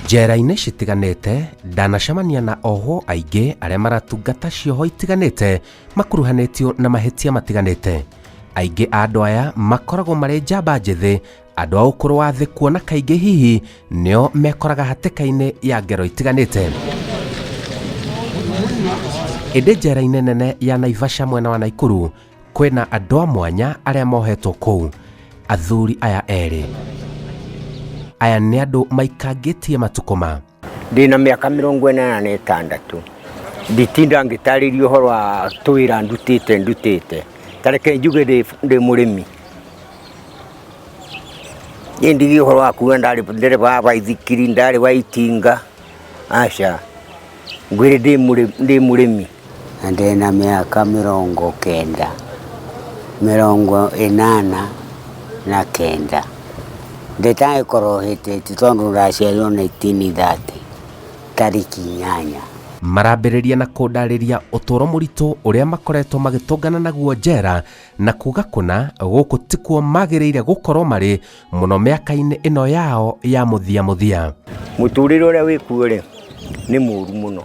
Njera-ini citiganite ndanacemania na oho aingi aria maratungata cioho itiganite makuruhanitio na mahitia matiganite. Aingi andu aya makoragwo mari njamba njithi, andu a ukuru wa thi, kuona kaingi hihi nio mekoraga hatikaini ya ngero itiganite. Indi njera-ini nene ya Naivasha mwena wa Nakuru kwina andu a mwanya aria mohetwo kuu. Athuri aya eri aya ni andu maikangitie matukuma. Ndina miaka 46 nditinda ngitaririo horo wa tuwira ndutite tareke njuge ndi murimi ndi horo wa kuenda ndere baba ithikiri ndari wa itinga asha ngwire ndi murimi. Ndina miaka 89 ndetae korohete tondu raciarirwo 1930 tariki 8. Marambiriria na kundariria uturo muritu uria makoretwo magitungana naguo njera na kuga kuna guku tikuo magiriire gukorwo mari muno miaka-ini ino yao ya muthia. Muturire uria wikuo ri ni muru muno.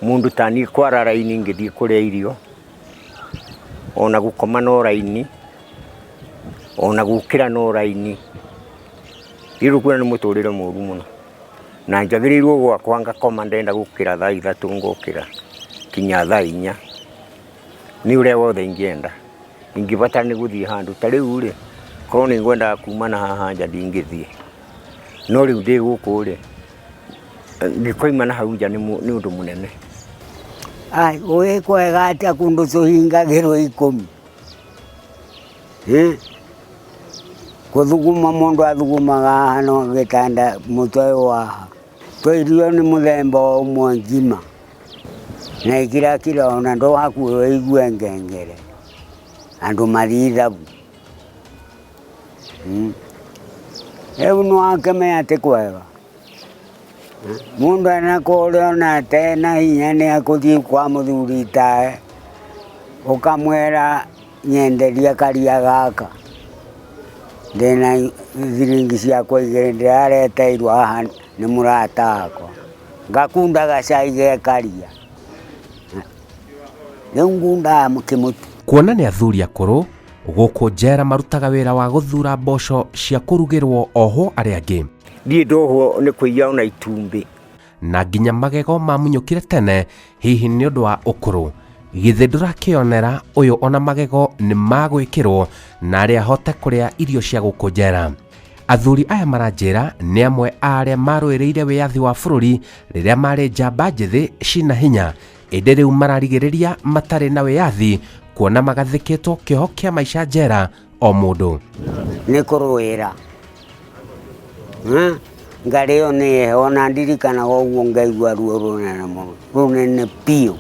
Mundu tani kwara raini ngithii kuria irio, ona gukoma no raini, ona gukira no raini. Iru kuna ni muturire muru muno. Na njagirirwo gwakwa ngakoma ndenda gukira thaa 3 ngukira kinya thaa 4. Ni uria wothe ingienda. Ingibata ni guthii handu tariu ri korwo ni ngwenda kuma na haha nja ndingithii. No riu ndi guku ri ngikoima na hau nja ni undu munene. Ai oe kwega atia kundu tuhingagirwo 10. Kuthuguma mundu athugumaga hano gitanda mutwe wa twirio ni muthemba umwe ngima na kila ona ndo hakuo igwe ngengere andu marithabu ebu no akame ate kwega mundu anakore na tena hinya ni akuthi kwa muthuri tae ukamwera nyenderia karia gaka ndena thiringi ciakwa igere ndirareteirwo haha ni murata akwa ngakunda gacai gekaria riu ngunda mukimutu. Kuona ni athuri akuru guku njera marutaga wira wa guthura mboco cia kurugirwo oho aria angi ndie ndoho ni kuiya ona itumbi na nginya magego mamunyukire tene hihi ni undu wa ukuru. Githe ndurakionera uyu ona magego ni magwikirwo na aria hote kuria irio cia guku njera. Athuri aya maranjira ni amwe aria marwiriire wiathi wa bururi riria mari njamba njithi cina hinya, indi riu mararigiriria matari na wiathi kuona magathikitwo kioho kia maisha njera o mundu ni kurwira ngario ni ona ndirikana guo ngaigua ruo runene muno runene piu.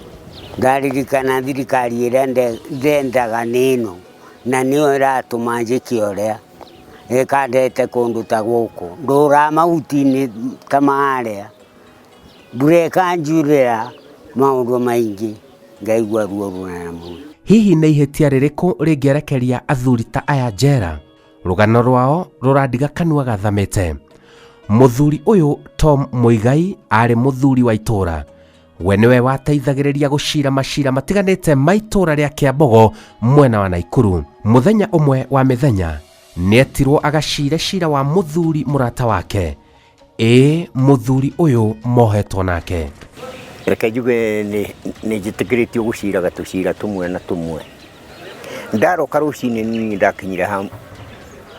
Ndaririkana thirikari iria ndendaga nino na niyo iratuma njike uria ikandete kundu ta guku ndura mautini ta maria mbura kanjurira maundu maingi ngaigua ruo runene muno. Hihi ni ihitia ririku ringierekeria athuri ta aya njera? Rugano rwao rurandiga kanua gathamite. Muthuri uyu Tom Muigai ari muthuri wa itura. We niwe wateithagiriria gucira macira matiganite maitura ria Kiambogo mwena wa Nakuru. Muthenya umwe wa mithenya nietirwo agacire cira wa muthuri murata wake. Muthuri uyu mohetwo nake. Reke njuge ni njitikiritio gucira gatucira tumwe na tumwe. Ndaroka rucini ni ndakinyira ha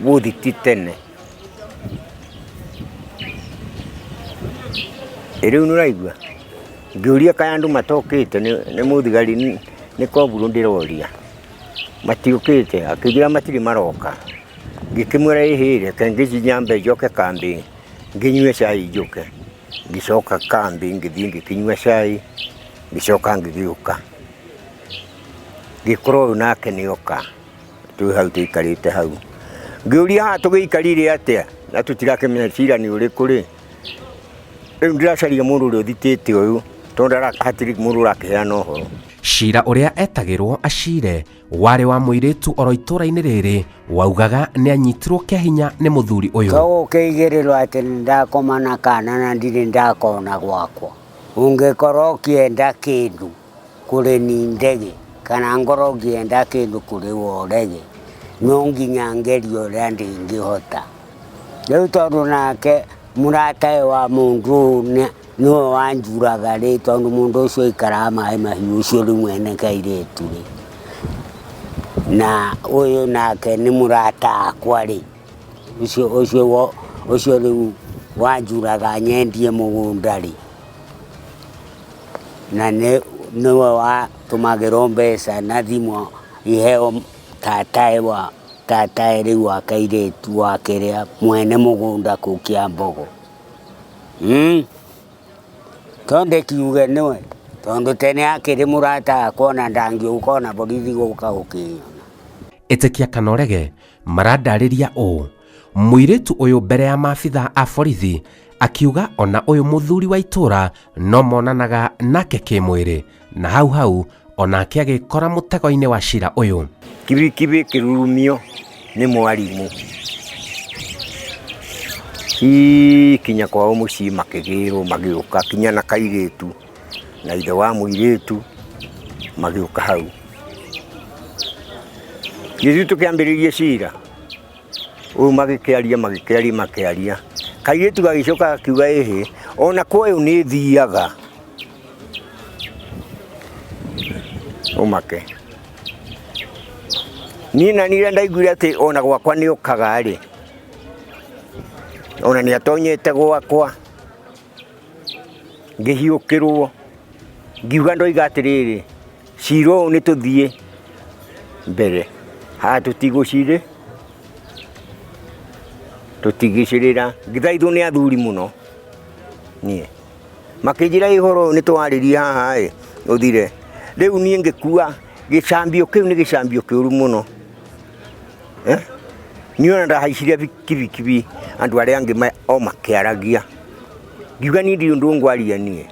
guthiti tene. Riu nuraigua ngiuria kaya andu matokite ni muthigari ni koburu ndiroria matiukite akigira matiri maroka ngikimwera ihire kangici nyambe joke kambi nginywe cai joke ngicoka kambi ngithii ngikinywa cai ngicoka ngithiuka ngikoro nake nioka tu hau tuikarite hau ngiuria ha tugiikarire atia na tutirakemenya cira ni uriku ri riu ndiracaria mundu uri uthitite uyu tondara hatiri mundu rakiheana uhoro. Cira uria etagirwo acire wari wa muiritu oro itura-ini riri waugaga ni anyitirwo kiahinya ni muthuri uyu. Ko keigirirwo ati ndakomana kana na ndiri ndakona gwakwa. Ungikorwo ukienda kindu kuri ni ndege kana ngoro ukienda kindu kuri wo ndege no nginya ngerio ria ndingihota. Riu tondu nake muratae wa mundu no wanjuraga ri tondu mundu ucio ikara mai mahiu ucio ri mwene kairetu ri na uyu nake ni murata akwa ri ucio ri wanjuraga nyendie mugunda ri na niwe watumagirwo mbeca na thimu iheo tatae riu wa kairetu wa kiria mwene mugunda kuu kia mboco. Tondu kiuge niwe tondu tene akiri murata akwa na ndangiuka ona borithi guka gukinyona. Itikia kana urege marandariria uu muiritu uyu mbere ya maabitha a borithi akiuga ona uyu muthuri wa itura no monanaga nake kimwiri na hau onake agikora mutego-ini wa cira uyu. Kibi kirurumio ni mwarimu kinya kwao mucii makigirwo magiuka kinya na kairetu na ithe wa muiritu magiuka hau. Githu tukiambiririe cira uyu magikiaria kairetu gagicoka akiuga ehe ona kwoyo ni thiaga umake ni na nire ndaiguire ati ona gwakwa ni ukaga ri ona ni atonyete gwakwa ngihiukirwo ngiuga ndoiga atiriri ciro ni tuthie mbere ha tutigucire tutigicirira ngithaithwo ni athuri muno nie makijira ihoro ni twariria haha uthire riu nie ngikua gicambio kiu ni gicambio kiuru muno niona ndahaiciria kibi andu aria angi o makiaragia ngiuga ni ndi undu ngwaria nie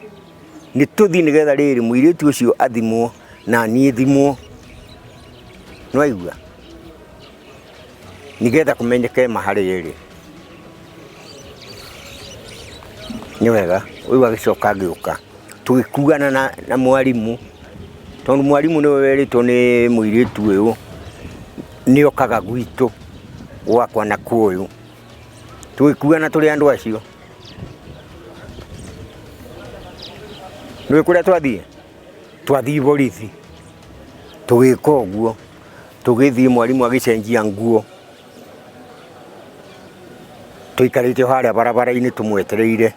ni tuthi nigetha riri muiritu ucio athimwo na nie thimwo no aigua nigetha kumenyeke mahari riri ni wega uyu agicoka agiuka tugikuana na mwarimu tondu mwarimu niwe weritwo ni muiritu uyu ni okaga gwitu gwakwa na kuyu tugikuana turi andu acio nwe kuria twathii borithi tugika uguo tugithii mwarimu agicenjia nguo tuikarite haria barabara-ini tumwetereire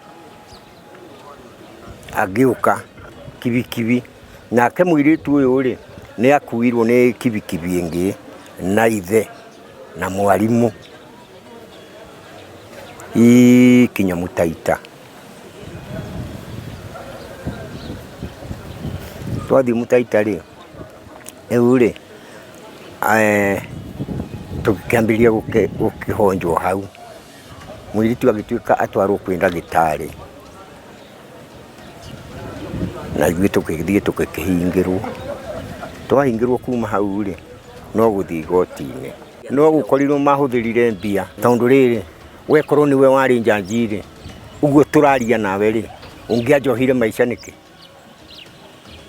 agiuka kibi nake muiritu uyu ri ni akuirwo ni kibi ingi na ithe na mwarimu kinya mutaita twathi mutaita ri riu ri tukiambiria gukihonjwo hau muiritu agituika atwarwo kwi ndagitari na ithuĩ tũgĩthiĩ tũgĩkĩhingĩrwo twahingĩrwo kuma hau rĩ no gũthiĩ igoti-inĩ no gũkorirwo mahũthĩrire mbia tondũ rĩrĩ wekorwo nĩwe warĩ njanji rĩ ũguo tũraria nawe rĩ ũngĩanjohire maica nĩkĩ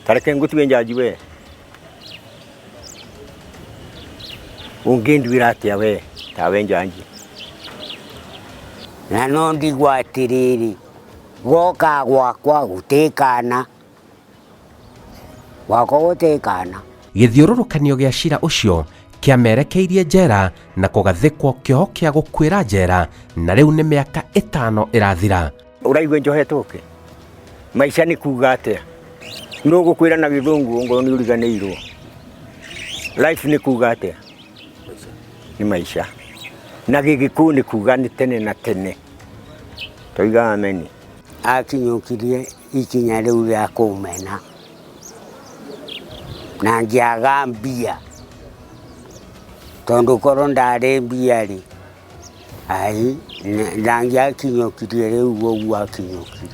tareke ngũtue njanji we ũngĩnduĩra atĩa we tawe njanji na no ndigwa atiriri goka gwakwa gutikana gwakwa gutikana. Githiururukanio gia cira ucio kiamerekeirie njera na kugathikwo kioho kia gukwira njera na riu ni miaka 5 irathira. Uraigwe njohetwo ke maica ni kuga atia no gukwira na githungu ngo ni uriganeirwo life ni kuga atia ni maica na gigiku ni kuga ni tene na tene toiga ameni. Akinyukirie ikinya riu ria kumena na ngiaga mbia tondu korwo ndari mbia ri ai ndangiakinyukirie riu uguo akinyukirie.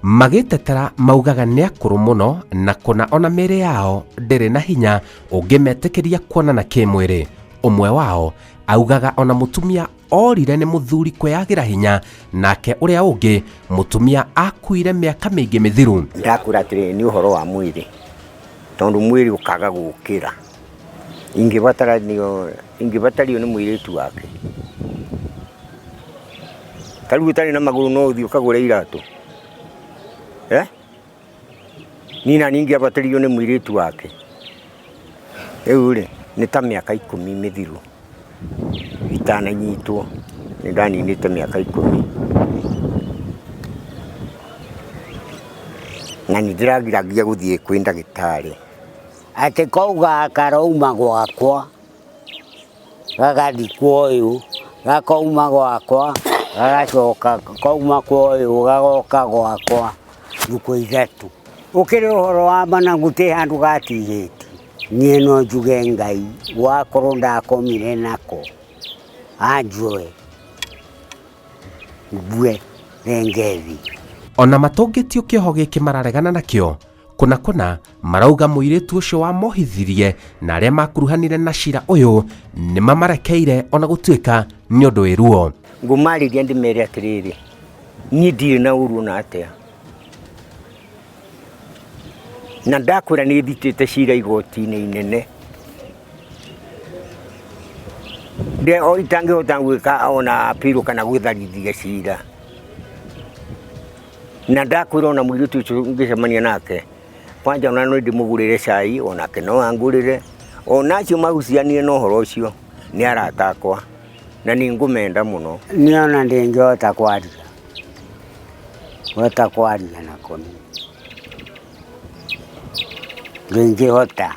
magitetera maugaga nĩ akũrũ mũno na kuna ona mĩĩrĩ yao ndĩrĩ na hinya ũngĩmetĩkĩria kuonana kĩmwĩrĩ. Ũmwe wao augaga ona mũtumia orire nĩ mũthuri kwĩyagĩra hinya, nake ũrĩa ũngĩ mũtumia akuire mĩaka mĩingĩ mĩthiru. Ndakũra atĩrĩrĩ nĩ ũhoro wa mwĩrĩ, tondũ mwĩrĩ ũkaga gũkĩra. Ingĩbatario nĩ mũirĩtu wake. Tarĩu ũtarĩ na magũrũ no ũthiĩ ũkagũre iratũ. Nina ningĩabatario nĩ mũirĩtu wake. Rĩu rĩ nĩ ta mĩaka 10 mĩthiru itananyitwo, nĩ ndaninĩte mĩaka 10. Na nĩndĩragiragia gũthiĩ kwĩ ndagĩtarĩ. Atĩ kauga karauma gwakwa gagathikwo ũyũ, gakauma gwakwa gagacoka, kauma kwa ũyũ gagoka gwakwa thikũ 3. Ũkĩrĩ ũhoro wa mana gũtĩ handũ gatigĩte. Niĩ no njuge Ngai wakorwo ndakomire nako anjoe mbue rengethi. Ona matũngĩtio kĩoho gĩkĩ mararegana nakĩo, kuna marauga mũirĩtu ũcio wamohithirie na arĩa makuruhanire na cira ũyũ nĩ mamarekeire ona gũtuĩka nĩ ũndũ wĩ ruo. Ngũmarĩria ndĩmere atĩrĩrĩ, niĩ ndirĩ na ũru na atĩa. Na ndakwĩra nĩ thitĩte cira igoti-inĩ inene. O itangĩhota gwĩka ona appeal kana gwĩtharithia cira. Na ndakwĩra ona mũirĩtu ũcio ngĩcemania nake, kwanja ona no ndĩmũgũrĩre cai, onake no angũrĩre. Ona acio magucianie na ũhoro ũcio nĩ arata akwa na nĩ ngũmenda mũno. Niĩ ona ndĩngĩhota kwaria nako ndĩngĩhota,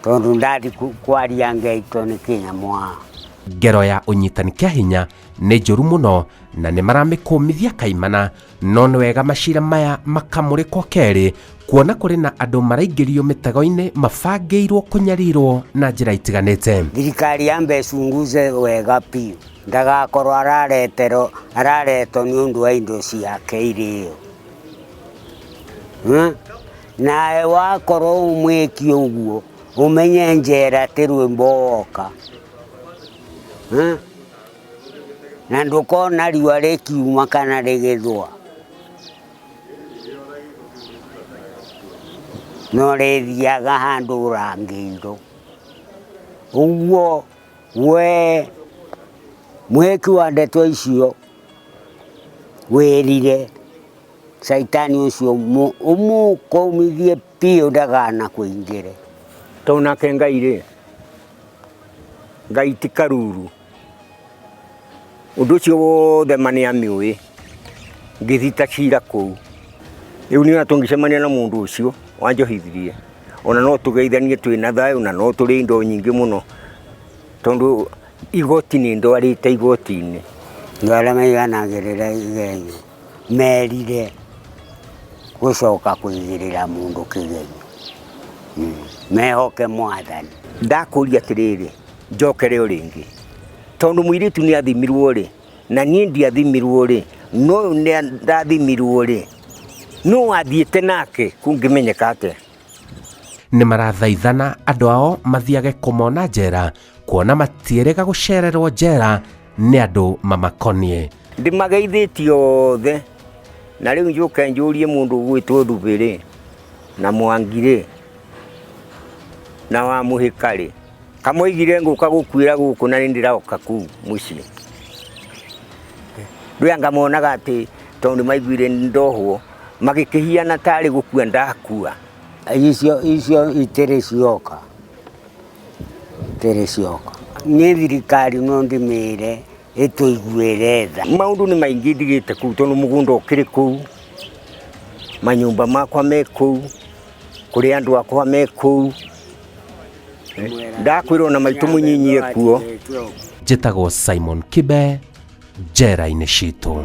tondũ ndathi kwaria ngeitwo nĩ kĩnyamũ. Ngero ya ũnyitani kĩa hinya nĩ njũru mũno na nĩ maramĩkũmithia kaimana, no nĩ wega macira maya makamũrĩkwo kerĩ, kuona kũrĩ na andũ maraingĩrio mĩtego-inĩ mabangĩirwo kũnyarirwo na njĩra itiganĩte. Thirikari yambe ĩcunguze wega biũ, ndagakorwo araretwo nĩ ũndũ wa indo ciake irĩo. Nawe wakorwo ũmwĩki ũguo, ũmenye njera tĩ rwĩmbo woka. Na ndũkona riũa rĩkiuma kana rĩgĩthũa, no rĩthiaga handũ ũrangĩirwo. Ũguo we mwĩki wa ndeto icio wĩrire caitani ũcio ũmũkũmithie biũ ndakanakũingĩre. Tondũ nake Ngai ti karuru. Ũndũ ũcio wothe ma nĩ amĩũĩ, ngĩthita cira kũu. Rĩu nĩ ona tũngĩcemania na mũndũ ũcio wanjohithirie, ona no tũgeithanie twĩna thayũ na no tũrĩ indo nyingĩ mũno, tondũ igoti nĩ ndwarĩte igoti-inĩ. Andũ arĩa maiganagĩrĩra igenyo merire gũcoka kũigĩrĩra mũndũ kĩgenyo, mehoke Mwathani. Ndakũria atĩrĩrĩ, njokere o rĩngĩ, tondũ mũirĩtu nĩ athimirwo rĩ, na niĩ ndiathimirwo rĩ, no nĩ ndathimirwo rĩ, no athiĩte nake kũngĩmenyeka atĩa. Nĩ marathaithana andũ ao mathiage kũmona njera, kuona matiĩrĩga gũcererwo njera nĩ andũ mamakonie. Ndĩmageithĩtie othe, na rĩu njoke njũrie mũndũ ũgwĩtwo Thubĩrĩ na Mwangi na wa Mũhĩka kamoigire ngũka gũkwĩra gũkũ na nĩndĩraoka kũu mũciĩ. Rĩu ngamonaga atĩ tondũ maiguire ndohwo magĩkĩhiana tarĩ gũkua ndakua. Icio itirĩ cioka. Nĩ thirikari no ndĩmĩre ĩtũiguĩre tha. Maũndũ nĩ maingĩ ndigĩte kũu, tondũ mũgũnda ũkĩrĩ kũu, manyũmba makwa me kũu, kũrĩ andũ akwa me kũu. Ndakwĩrwo na maitũ mũnyinyie kuo. Njĩtagwo Simon Kibe, njera-inĩ citũ.